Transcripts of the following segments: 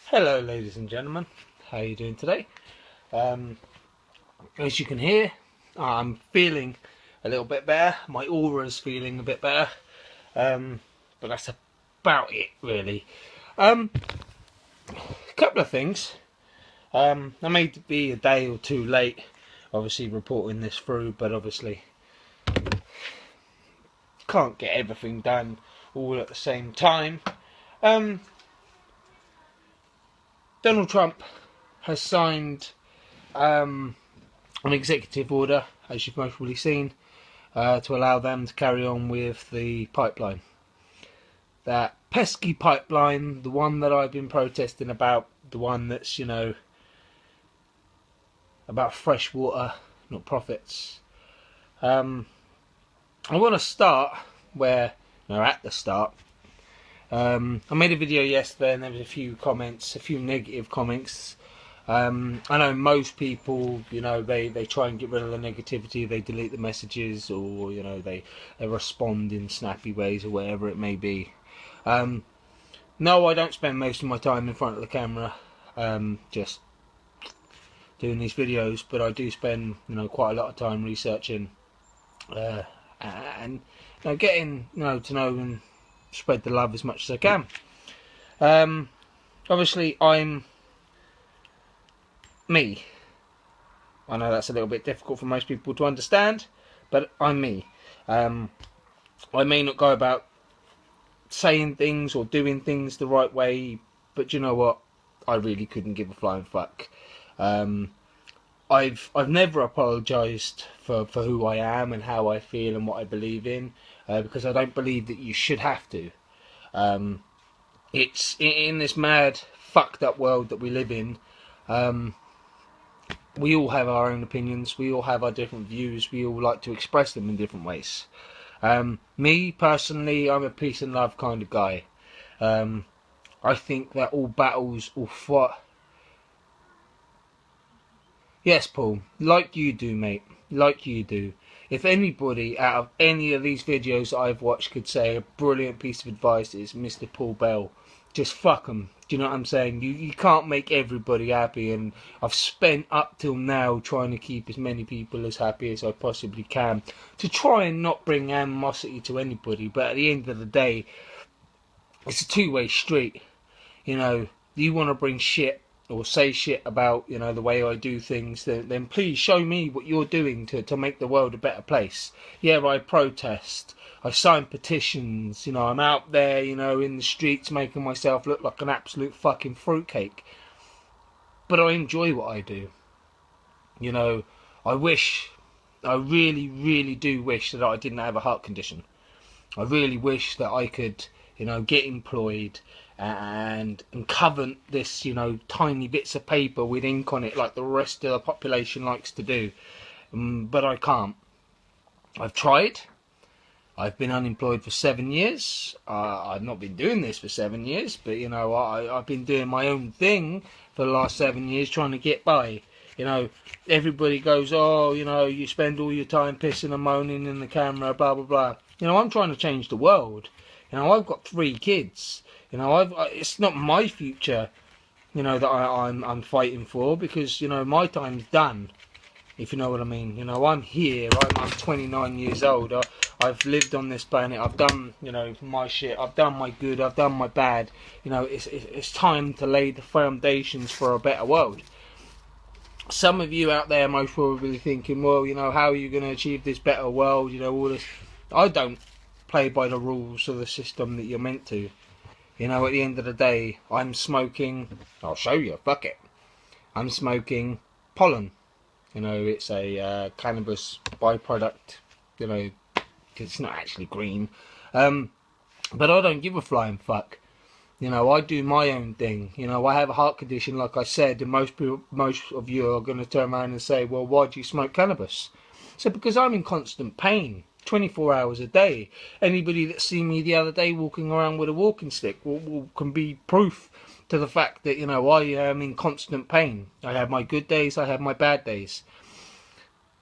Hello ladies and gentlemen, how are you doing today? As you can hear, I'm feeling a little bit better, my aura's feeling a bit better, but that's about it really. A couple of things, I may be a day or two late obviously reporting this through, but obviously can't get everything done all at the same time. Donald Trump has signed an executive order, as you've most probably seen, to allow them to carry on with the pipeline. That pesky pipeline, the one that I've been protesting about, the one that's, about fresh water, not profits. I want to start at the start. I made a video yesterday and there was a few comments, a few negative comments. I know most people, they try and get rid of the negativity, they delete the messages, or, they respond in snappy ways or whatever it may be. No, I don't spend most of my time in front of the camera, just doing these videos, but I do spend, quite a lot of time researching, and getting, to know and spread the love as much as I can. Obviously, I'm me. I know that's a little bit difficult for most people to understand, but I'm me. I may not go about saying things or doing things the right way, but you know what? I really couldn't give a flying fuck. I've never apologised for who I am and how I feel and what I believe in, because I don't believe that you should have to. It's in this mad, fucked up world that we live in. We all have our own opinions, we all have our different views, we all like to express them in different ways. Me, personally, I'm a peace and love kind of guy. I think that all battles, all fight... Yes, Paul, like you do, mate, like you do. If anybody out of any of these videos that I've watched could say a brilliant piece of advice, it's Mr. Paul Bell. Just fuck them. Do you know what I'm saying? You can't make everybody happy, and I've spent up till now trying to keep as many people as happy as I possibly can, to try and not bring animosity to anybody. But at the end of the day, it's a two-way street. You want to bring shit or say shit about, the way I do things, then please show me what you're doing to make the world a better place. Yeah, I protest, I sign petitions, I'm out there, in the streets making myself look like an absolute fucking fruitcake. But I enjoy what I do. I really, really do wish that I didn't have a heart condition. I really wish that I could, get employed and cover this, tiny bits of paper with ink on it like the rest of the population likes to do. But I can't. I've tried. I've been unemployed for 7 years. I've not been doing this for 7 years, but I've been doing my own thing for the last 7 years, trying to get by. Everybody goes, oh, you spend all your time pissing and moaning in the camera, blah blah blah. I'm trying to change the world. I've got 3 kids. It's not my future, that I'm fighting for, because my time's done. If you know what I mean. I'm here. I'm 29 years old. I've lived on this planet. I've done, my shit. I've done my good. I've done my bad. It's time to lay the foundations for a better world. Some of you out there most probably thinking, well, how are you going to achieve this better world? All this. I don't play by the rules of the system that you're meant to. At the end of the day, I'm smoking. I'll show you. Fuck it. I'm smoking pollen. It's a cannabis byproduct. Cause it's not actually green. But I don't give a flying fuck. I do my own thing. I have a heart condition, like I said, and most of you are going to turn around and say, well, why do you smoke cannabis? So because I'm in constant pain, 24 hours a day. Anybody that seen me the other day walking around with a walking stick can be proof to the fact that, I am in constant pain. I have my good days, I have my bad days.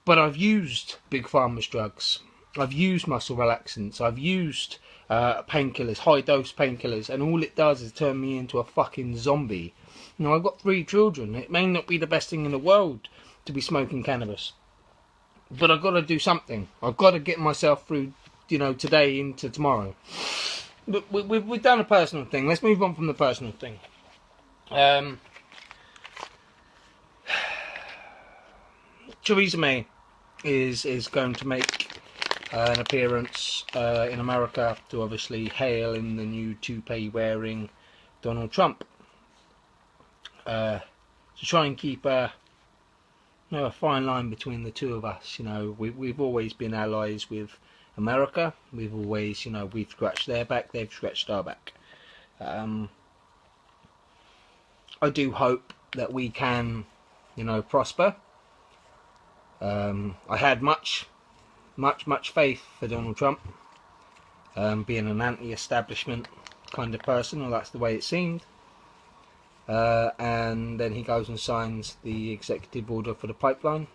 But I've used Big Pharma's drugs. I've used muscle relaxants. I've used painkillers, high dose painkillers, and all it does is turn me into a fucking zombie. You know, I've got 3 children. It may not be the best thing in the world to be smoking cannabis, but I've got to do something. I've got to get myself through, you know, today into tomorrow. But we've done a personal thing. Let's move on from the personal thing. Theresa May is going to make an appearance in America to obviously hail in the new toupee wearing Donald Trump, to try and keep a fine line between the two of us. You know, we've always been allies with America. We've always, you know, we've scratched their back, they've scratched our back. I do hope that we can, you know, prosper. I had much faith for Donald Trump, being an anti-establishment kind of person, or that's the way it seemed. And then he goes and signs the executive order for the pipeline.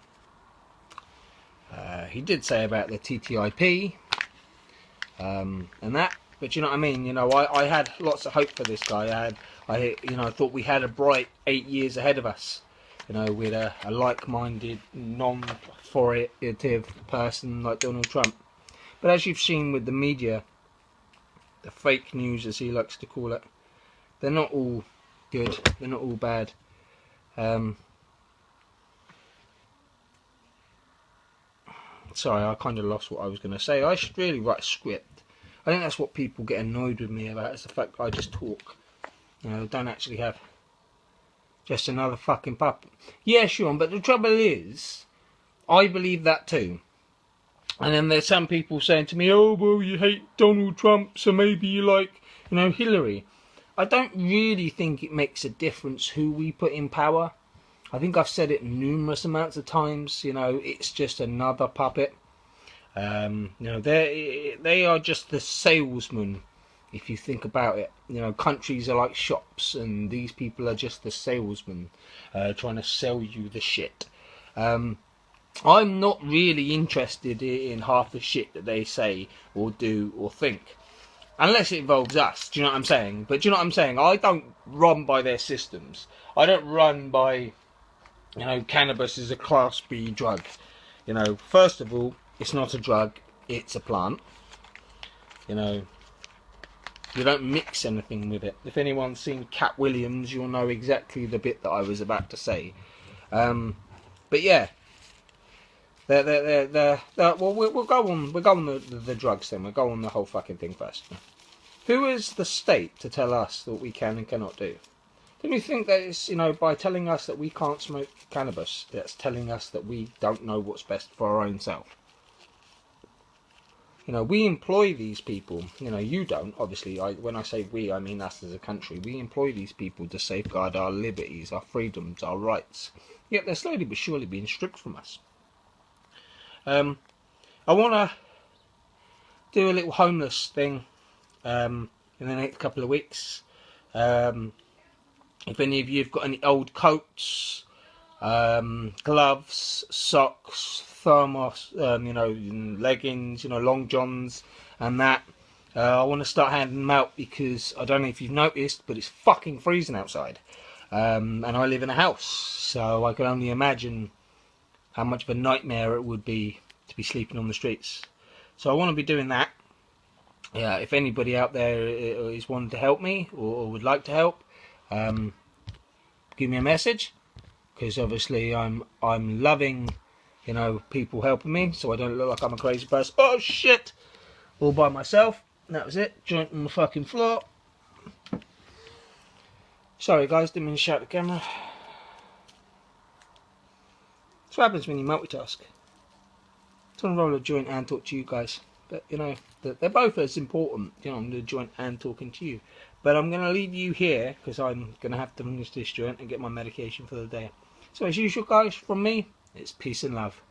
He did say about the TTIP and that, but you know what I mean. You know, I had lots of hope for this guy. I thought we had a bright 8 years ahead of us. You know, with a like-minded, non-authoritative person like Donald Trump. But as you've seen with the media, the fake news, as he likes to call it, they're not all good. They're not all bad. Sorry, I kind of lost what I was going to say. I should really write a script. I think that's what people get annoyed with me about, is the fact that I just talk. You know, don't actually have just another fucking puppet. Yeah, Sean, but the trouble is, I believe that too. And then there's some people saying to me, oh, well, you hate Donald Trump, so maybe you like, you know, Hillary. I don't really think it makes a difference who we put in power. I think I've said it numerous amounts of times. You know, it's just another puppet. You know, they are just the salesman. If you think about it, you know, countries are like shops, and these people are just the salesmen, trying to sell you the shit. I'm not really interested in half the shit that they say or do or think, unless it involves us. Do you know what I'm saying? But do you know what I'm saying? I don't run by their systems. I don't run by, you know, cannabis is a class B drug. You know, first of all, it's not a drug, it's a plant. You know, you don't mix anything with it. If anyone's seen Cat Williams, you'll know exactly the bit that I was about to say. But yeah, well, we'll go on the drugs then. We'll go on the whole fucking thing first. Who is the state to tell us what we can and cannot do? Don't you think that it's, you know, by telling us that we can't smoke cannabis, that's telling us that we don't know what's best for our own self? You know, we employ these people. You know, you don't, obviously. When I say we, I mean us as a country. We employ these people to safeguard our liberties, our freedoms, our rights. Yet they're slowly but surely being stripped from us. I want to do a little homeless thing in the next couple of weeks. If any of you have got any old coats, gloves, socks, thermos, you know, leggings, you know, long johns and that, I want to start handing them out, because I don't know if you've noticed, but it's fucking freezing outside, and I live in a house, so I can only imagine how much of a nightmare it would be to be sleeping on the streets. So I want to be doing that. Yeah, if anybody out there is wanting to help me or would like to help, give me a message, because obviously I'm loving, you know, people helping me, so I don't look like I'm a crazy person. Oh shit! All by myself. That was it. Joint on the fucking floor. Sorry guys, didn't mean to shout at the camera. That's what happens when you multitask. I want to roll a joint and talk to you guys, but you know, they're both as important. You know, I'm doing a joint and talking to you. But I'm going to leave you here, because I'm going to have to finish this joint and get my medication for the day. So as usual guys, from me, it's peace and love.